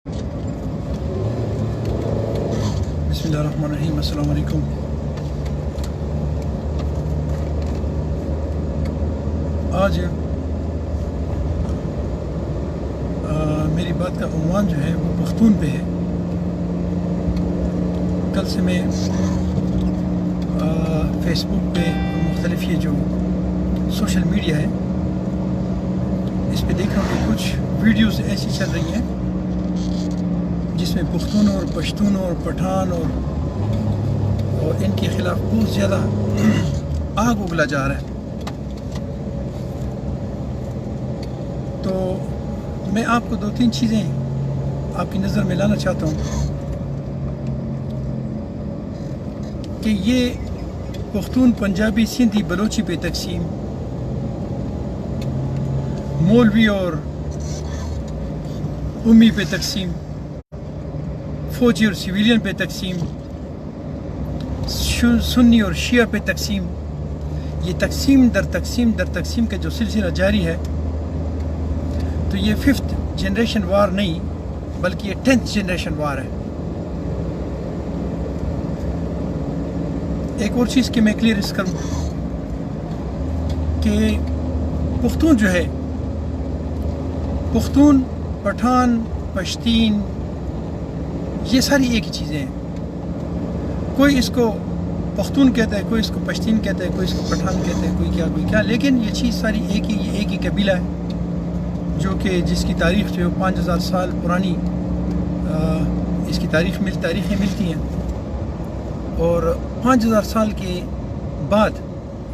बिस्मिल्लाहिर्रहमानिर्रहीम। अस्सलाम वालेकुम। आज मेरी बात का उन्वान जो है वो पख्तून पे है। कल से मैं फेसबुक पे मुख्तलिफ ये जो सोशल मीडिया है इस पे देख रहा हूँ कि कुछ वीडियोस ऐसी चल रही हैं जिसमें पख्तून और पश्तून और पठान और इनके ख़िलाफ़ बहुत ज़्यादा आग उगला जा रहा है। तो मैं आपको दो तीन चीज़ें आपकी नज़र में लाना चाहता हूँ कि ये पख्तून, पंजाबी, सिंधी, बलोची पे तकसीम, मौलवी और उम्मी पे तकसीम, फ़ौजी और सिविलियन पे तकसीम, सुन्नी और शिया पे तकसीम, ये तकसीम दर तकसीम का जो सिलसिला जारी है, तो ये 5th जनरेशन वार नहीं बल्कि ये 10th जनरेशन वार है। एक और चीज़ की मैं क्लियर इस करूँ कि पख्तून जो है, पख्तून, पठान, पश्तीन, ये सारी एक ही चीज़ें हैं। कोई इसको पख्तून कहता है, कोई इसको पश्तीन कहता है, कोई इसको पठान कहता है, कोई क्या, लेकिन ये चीज़ सारी एक ही कबीला है जो कि जिसकी तारीख़ जो 5000 साल पुरानी इसकी तारीख़ें मिलती हैं। और 5000 साल के बाद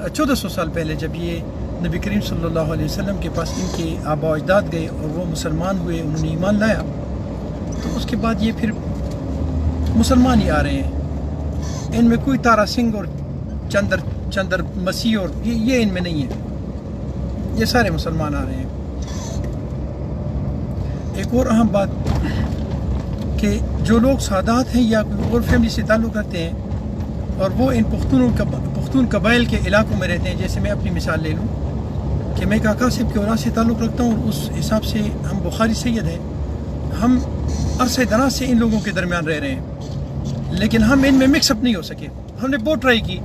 1400 साल पहले जब ये नबी करीम सल्लल्लाहु अलैहि वसल्लम के पास इनके आबा अजदाद गए और वो मुसलमान हुए, उन्होंने ईमान लाया, तो उसके बाद ये फिर मुसलमान ही आ रहे हैं। इनमें कोई तारा सिंह और चंदर मसीह और ये इनमें नहीं है, ये सारे मुसलमान आ रहे हैं। एक और अहम बात कि जो लोग सादात हैं या कोई और फैमिली से ताल्लुक़ रखते हैं और वो इन पख्तून कबाइल के इलाकों में रहते हैं, जैसे मैं अपनी मिसाल ले लूँ कि मैं काका साहब के औलाद से ताल्लुक़ रखता हूँ और उस हिसाब से हम बुखारी सैयद हैं, हम अरसे दराज से इन लोगों के दरमियान रह रहे हैं, लेकिन हम इनमें मिक्सअप नहीं हो सके। हमने बहुत ट्राई की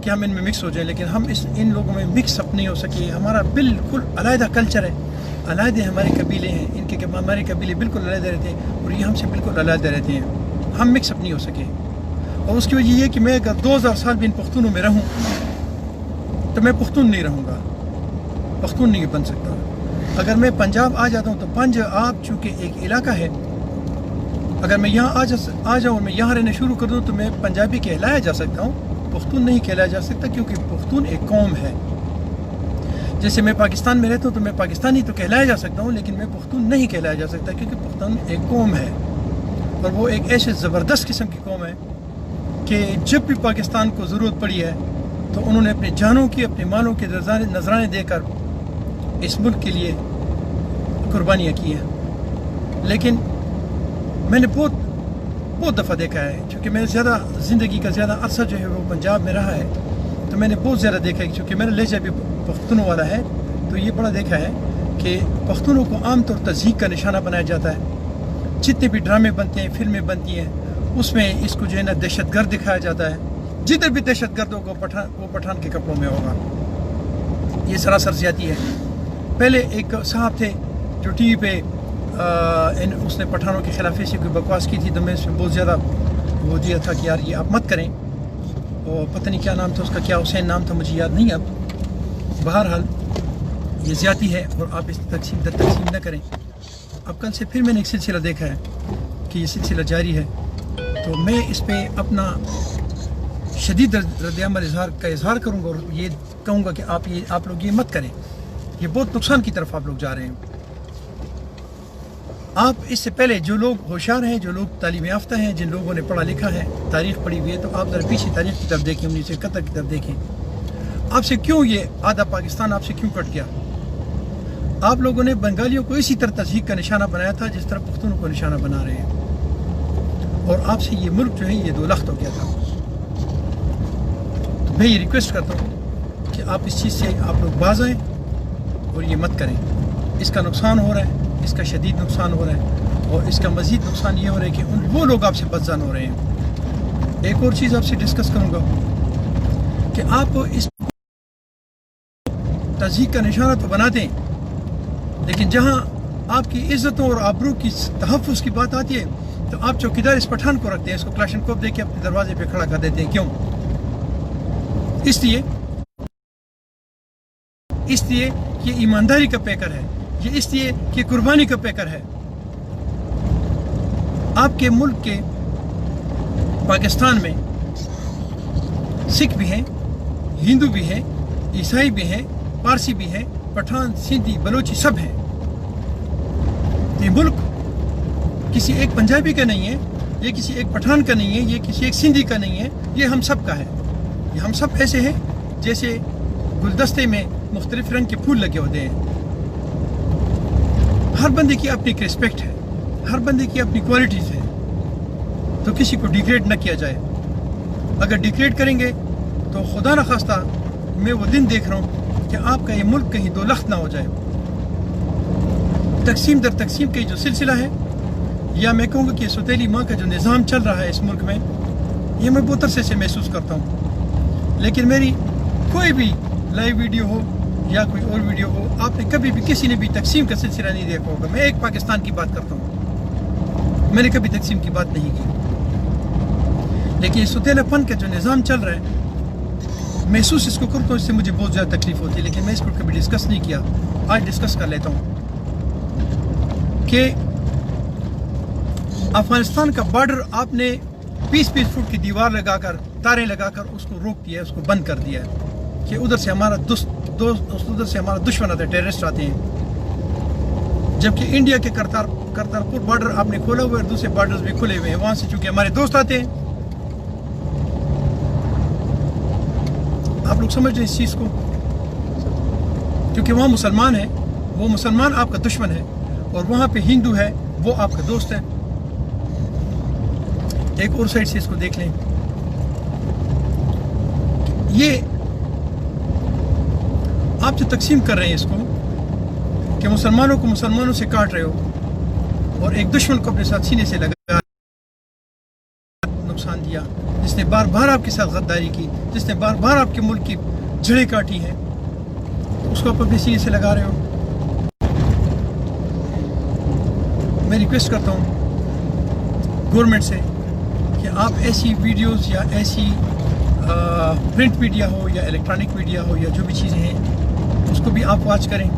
कि हम इनमें मिक्स हो जाएं, लेकिन हम इन लोगों में मिक्सअप नहीं हो सके। हमारा बिल्कुल अलहदा कल्चर है, अलहदे हमारे कबीले हैं, हमारे कबीले बिल्कुल अलहदा रहते हैं और ये हमसे बिल्कुल अलहदा रहते हैं। हम मिक्सअप नहीं हो सके और उसकी वजह ये कि मैं अगर 2000 साल भी इन पख्तूनों में रहूँ तो मैं पख्तून नहीं रहूँगा, पख्तून नहीं बन सकता। अगर मैं पंजाब आ जाता हूँ तो पंजाब चूँकि एक इलाका है, अगर मैं यहाँ आ जाऊँ और मैं यहाँ रहना शुरू कर दूँ तो मैं पंजाबी कहलाया जा सकता हूँ, पख्तून नहीं कहलाया जा सकता, क्योंकि पख्तून एक कौम है। जैसे मैं पाकिस्तान में रहता हूँ तो मैं पाकिस्तानी तो कहलाया जा सकता हूँ, लेकिन मैं पख्तून नहीं कहलाया जा सकता, क्योंकि पख्तून एक कौम है और वो एक ऐसे ज़बरदस्त किस्म की कौम है कि जब भी पाकिस्तान को ज़रूरत पड़ी है तो उन्होंने अपनी जानों की, अपने मालों के नजराने देकर इस मुल्क के लिए कुर्बानियाँ की हैं। लेकिन मैंने बहुत दफ़ा देखा है, क्योंकि मैं ज़्यादा ज़िंदगी का ज़्यादा अरसा जो है वो पंजाब में रहा है, तो मैंने बहुत ज़्यादा देखा है, क्योंकि मेरा लहजा भी पख्तूनों वाला है, तो ये बड़ा देखा है कि पख्तूनों को आमतौर पर तज़हीक का निशाना बनाया जाता है। जितने भी ड्रामे बनते हैं, फिल्में बनती हैं, उसमें इसको जो है ना दहशतगर्द दिखाया जाता है। जिधर भी दहशतगर्द होगा वो पठान के कपड़ों में होगा। ये सरासर ज़्यादती है। पहले एक साहब थे जो टीवी पे उसने पठानों के खिलाफ ऐसी कोई बकवास की थी, तो मैं इसमें बहुत ज़्यादा वो दिया था कि यार ये आप मत करें, और पता नहीं क्या नाम था उसका, क्या हुसैन नाम था, मुझे याद नहीं अब। बहरहाल ये ज़्यादती है और आप इस तकसीम न करें। अब कल से फिर मैंने एक सिलसिला देखा है कि ये सिलसिला जारी है, तो मैं इस पर अपना शदीद रद्द-ए-अमल का इजहार करूँगा और ये कहूँगा कि आप लोग ये मत करें, ये बहुत नुकसान की तरफ आप लोग जा रहे हैं। आप इससे पहले जो लोग होशियार हैं, जो लोग तालीम याफ्ता हैं, जिन लोगों ने पढ़ा लिखा है, तारीख़ पढ़ी हुई है, तो आप ज़रा पीछे तारीख़ की तरफ देखें, 1971 की तरफ देखें। आपसे क्यों ये आधा पाकिस्तान आपसे क्यों कट गया? आप लोगों ने बंगालियों को इसी तरह तज़हीक का निशाना बनाया था जिस तरह पख्तूनों को निशाना बना रहे हैं, और आपसे ये मुल्क जो है ये दो लख्त हो गया था। तो मैं ये रिक्वेस्ट करता हूँ कि आप इस चीज़ से आप लोग बाज आएँ और ये मत करें। इसका नुकसान हो रहा है, इसका शदीद नुकसान हो रहा है। اور اس کا مزید نقصان یہ ہو رہا ہے کہ وہ لوگ آپ سے بدزن ہو رہے ہیں۔ ایک اور چیز آپ سے ڈسکس کروں گا کہ آپ اس تہذیب کا نشانہ تو بناتے ہیں، لیکن جہاں آپ کی عزتوں اور آبرو کی تحفظ کی بات آتی ہے تو آپ چوکیدار اس پٹھان کو رکھتے ہیں، اس کو کلاشنکوف دے کے اپنے دروازے پہ کھڑا کر دیتے ہیں۔ کیوں؟ اس لیے کہ ایمانداری کا پیکر ہے، یہ اس لیے کہ قربانی کا پیکر ہے۔ آپ کے ملک کے پاکستان میں سکھ بھی ہیں، ہندو بھی ہیں، عیسائی بھی ہیں، پارسی بھی ہیں، پٹھان، سندھی، بلوچی سب ہیں۔ یہ ملک کسی ایک پنجابی کا نہیں ہے، یہ کسی ایک پٹھان کا نہیں ہے، یہ کسی ایک سندھی کا نہیں ہے، یہ ہم سب کا ہے۔ یہ ہم سب ایسے ہیں جیسے گلدستے میں مختلف رنگ کے پھول لگے ہوتے ہیں۔ ہر بندے کی اپنی ایک رسپیکٹ ہے، ہر بندے کی اپنی کوالٹیز ہیں، تو کسی کو ڈیگریڈ نہ کیا جائے۔ اگر ڈیگریڈ کریں گے تو خدا نخواستہ میں وہ دن دیکھ رہا ہوں کہ آپ کا یہ ملک کہیں دو لخت نہ ہو جائے۔ تقسیم در تقسیم کا جو سلسلہ ہے، یا میں کہوں گا کہ ستیلی ماں کا جو نظام چل رہا ہے اس ملک میں، یہ میں بہت عرصے سے محسوس کرتا ہوں۔ لیکن میری کوئی بھی لائیو ویڈیو ہو یا کوئی اور ویڈیو ہو، آپ نے کبھی بھی کسی نے بھی تقسیم کا سلسلہ نہیں دیکھا ہوگا۔ میں ایک پاکستان کی بات کرتا ہوں، میں نے کبھی تقسیم کی بات نہیں کی۔ لیکن یہ ستیلا پن کا جو نظام چل رہا ہے، محسوس اس کو کرتا ہوں، اس سے مجھے بہت زیادہ تکلیف ہوتی ہے، لیکن میں اس کو کبھی ڈسکس نہیں کیا۔ آج ڈسکس کر لیتا ہوں کہ افغانستان کا بارڈر آپ نے 20 فٹ کی دیوار لگا کر، تاریں لگا کر اس کو روک دیا ہے، اس کو بند کر دیا ہے کہ ادھر سے ہمارا ادھر سے ہمارا دشمن آتا ہے، ٹیررسٹ آتے ہیں۔ جبکہ انڈیا کے کرتارپور بارڈر آپ نے کھولا ہوا ہے اور دوسرے بارڈرز بھی کھلے ہوئے ہیں، وہاں سے چونکہ ہمارے دوست آتے ہیں۔ آپ لوگ سمجھ رہے ہیں اس چیز کو، کیونکہ وہاں مسلمان ہیں، وہ مسلمان آپ کا دشمن ہے، اور وہاں پہ ہندو ہے، وہ آپ کا دوست ہے۔ ایک اور سائڈ سے اس کو دیکھ لیں، یہ آپ جو تقسیم کر رہے ہیں اس کو کہ مسلمانوں کو مسلمانوں سے کاٹ رہے ہو، اور ایک دشمن کو اپنے ساتھ سینے سے لگا نقصان دیا، جس نے بار بار آپ کے ساتھ غداری کی، جس نے بار بار آپ کے ملک کی جڑیں کاٹی ہیں، اس کو آپ اپنے سینے سے لگا رہے ہو۔ میں ریکویسٹ کرتا ہوں گورنمنٹ سے کہ آپ ایسی ویڈیوز یا ایسی پرنٹ میڈیا ہو یا الیکٹرانک میڈیا ہو یا جو بھی چیزیں ہیں، اس کو بھی آپ واچ کریں۔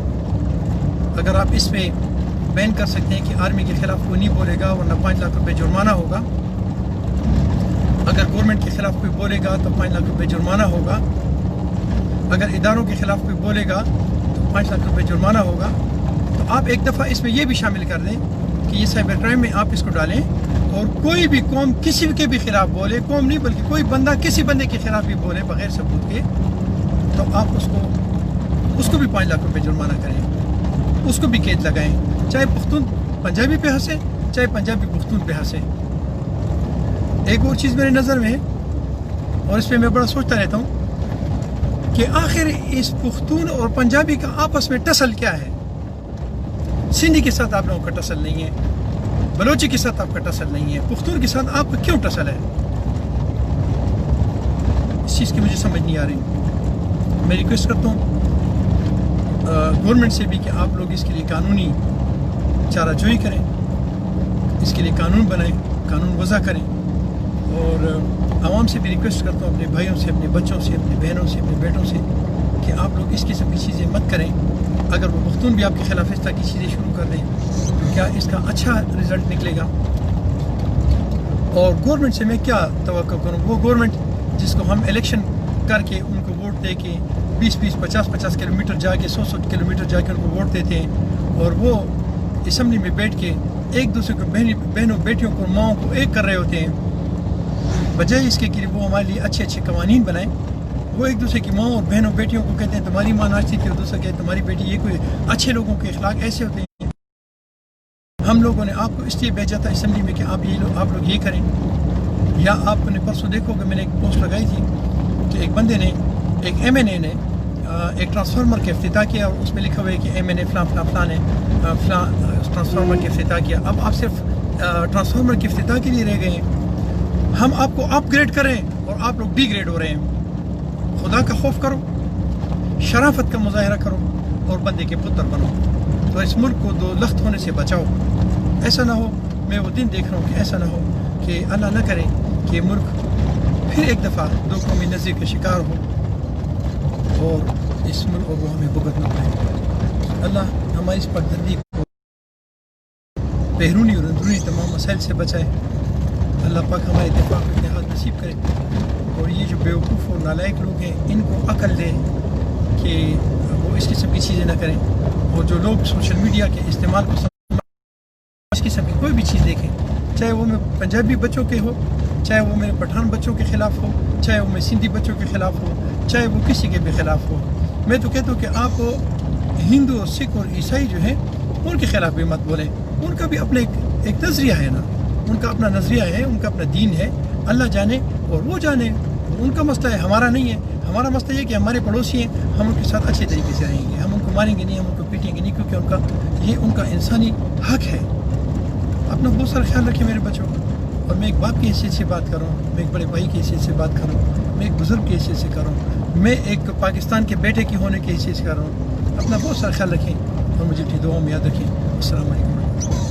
اگر آپ اس پہ بین کر سکتے ہیں کہ آرمی کے خلاف کوئی نہیں بولے گا ورنہ 5 لاکھ روپے جرمانہ ہوگا، اگر گورنمنٹ کے خلاف کوئی بولے گا تو 5 لاکھ روپے جرمانہ ہوگا، اگر اداروں کے خلاف کوئی بولے گا تو 5 لاکھ روپے جرمانہ ہوگا، تو آپ ایک دفعہ اس میں یہ بھی شامل کر دیں کہ یہ سائبر کرائم میں آپ اس کو ڈالیں، اور کوئی بھی قوم کسی کے بھی خلاف بولے، قوم نہیں بلکہ کوئی بندہ کسی بندے کے خلاف بھی بولے بغیر ثبوت کے، تو آپ اس کو بھی 5 لاکھ روپے جرمانہ کریں، اس کو بھی قید لگائیں، چاہے پختون پنجابی پہ ہنسے، چاہے پنجابی پختون پہ ہنسے۔ ایک اور چیز میرے نظر میں ہے، اور اس پہ میں بڑا سوچتا رہتا ہوں کہ آخر اس پختون اور پنجابی کا آپس میں ٹسل کیا ہے؟ سندھی کے ساتھ آپ لوگوں کا ٹسل نہیں ہے، بلوچی کے ساتھ آپ کا ٹسل نہیں ہے، پختون کے ساتھ آپ کا کیوں ٹسل ہے؟ اس چیز کی مجھے سمجھ نہیں آ رہی۔ میں ریکویسٹ کرتا ہوں گورنمنٹ سے بھی کہ آپ لوگ اس کے لیے قانونی چارہ جوئی کریں، اس کے لیے قانون بنائیں، قانون وضع کریں، اور عوام سے بھی ریکویسٹ کرتا ہوں، اپنے بھائیوں سے، اپنے بچوں سے، اپنے بہنوں سے، اپنے بیٹوں سے، کہ آپ لوگ اس قسم کی چیزیں مت کریں۔ اگر وہ پختون بھی آپ کے خلاف اس طرح کی چیزیں شروع کر دیں تو کیا اس کا اچھا رزلٹ نکلے گا؟ اور گورنمنٹ سے میں کیا توقع کروں؟ وہ گورنمنٹ جس کو ہم الیکشن کر کے ان کو ووٹ دے کے 20 50 کلومیٹر جا کے 100 کلومیٹر جا کے ان کو ووٹ دیتے ہیں، اور وہ اسمبلی میں بیٹھ کے ایک دوسرے کو بہنوں بیٹیوں کو ماؤں کو ایک کر رہے ہوتے ہیں، بجائے اس کے کہ وہ ہمارے لیے اچھے قوانین بنائیں، وہ ایک دوسرے کی ماں اور بہنوں بیٹیوں کو کہتے ہیں تمہاری ماں ناچتی تھی، اور دوسرا کہتے ہیں تمہاری بیٹی۔ یہ کوئی اچھے لوگوں کے اخلاق ایسے ہوتے ہیں؟ ہم لوگوں نے آپ کو اس لیے بھیجا تھا اسمبلی میں کہ آپ لوگ یہ کریں، یا آپ نے پرسوں دیکھو کہ میں نے ایک پوسٹ لگائی تھی کہ ایک بندے نے، ایک ایم این اے نے ایک ٹرانسفارمر کا افتتاح کیا، اور اس میں لکھا ہوا ہے کہ ایم این اے فلاں نے فلاں ٹرانسفارمر کا افتتاح کیا۔ اب آپ صرف ट्रांसफार्मर की इफ्तिताह के लिए रह गए हैं। हम आपको अपग्रेड करें और आप लोग डिग्रेड हो रहे हैं। खुदा का खौफ करो, शराफत का मुजाहरा करो और बंदे के पुत्र बनो, तो इस मुल्क को दो लख्त होने से बचाओ। ऐसा ना हो, मैं वो दिन देख रहा हूँ कि ऐसा ना हो कि अल्लाह न करे कि मुल्क फिर एक दफ़ा दो कौमी नज़र का शिकार हो और इस मुल्क को हमें भुगतना पड़े। अल्लाह हमारी इस पगडंडी को बैरूनी और अंदरूनी तमाम मसाइल से बचाए। अल्लाह पाक हमारे इत्तेफाक और इत्तेहाद नसीब करे और ये जो बेवकूफ़ और नालायक लोग हैं इनको अकल दे कि वो इस किस्म की चीज़ें ना करें। और जो लोग सोशल मीडिया के इस्तेमाल को इस किस्म की कोई भी चीज़ देखें, चाहे वो मैं पंजाबी बच्चों के हो, चाहे वो मेरे पठान बच्चों के ख़िलाफ़ हो, चाहे वो मैं सिंधी बच्चों के ख़िलाफ़ हो, चाहे वो किसी के भी ख़िलाफ़ हो, मैं तो कहता हूँ कि आप हिंदू और सिख और ईसाई जो हैं उनके ख़िलाफ़ भी मत बोलें। उनका भी अपने एक नज़रिया है ना, उनका अपना नज़रिया है, उनका अपना दीन है, अल्लाह जाने और वो जाने, उनका मसला है, हमारा नहीं है। हमारा मसला ये कि हमारे पड़ोसी हैं, हम उनके साथ अच्छे तरीके से रहेंगे, हम उनको मारेंगे नहीं, हम उनको पीटेंगे नहीं, क्योंकि ये उनका इंसानी हक है। अपना बहुत सारा ख्याल रखिए मेरे बच्चों। और मैं एक बाप की हैसियत से बात कर रहा हूँ, मैं एक बड़े भाई की हैसियत से बात कर रहा हूँ, मैं एक बुज़ुर्ग की हैसियत से कर रहा हूँ, मैं एक पाकिस्तान के बेटे की होने की हैसियत से कर रहा हूँ। अपना बहुत सारा ख्याल रखें और मुझे अपनी दुआओं में याद रखें। अस्सलाम वालेकुम।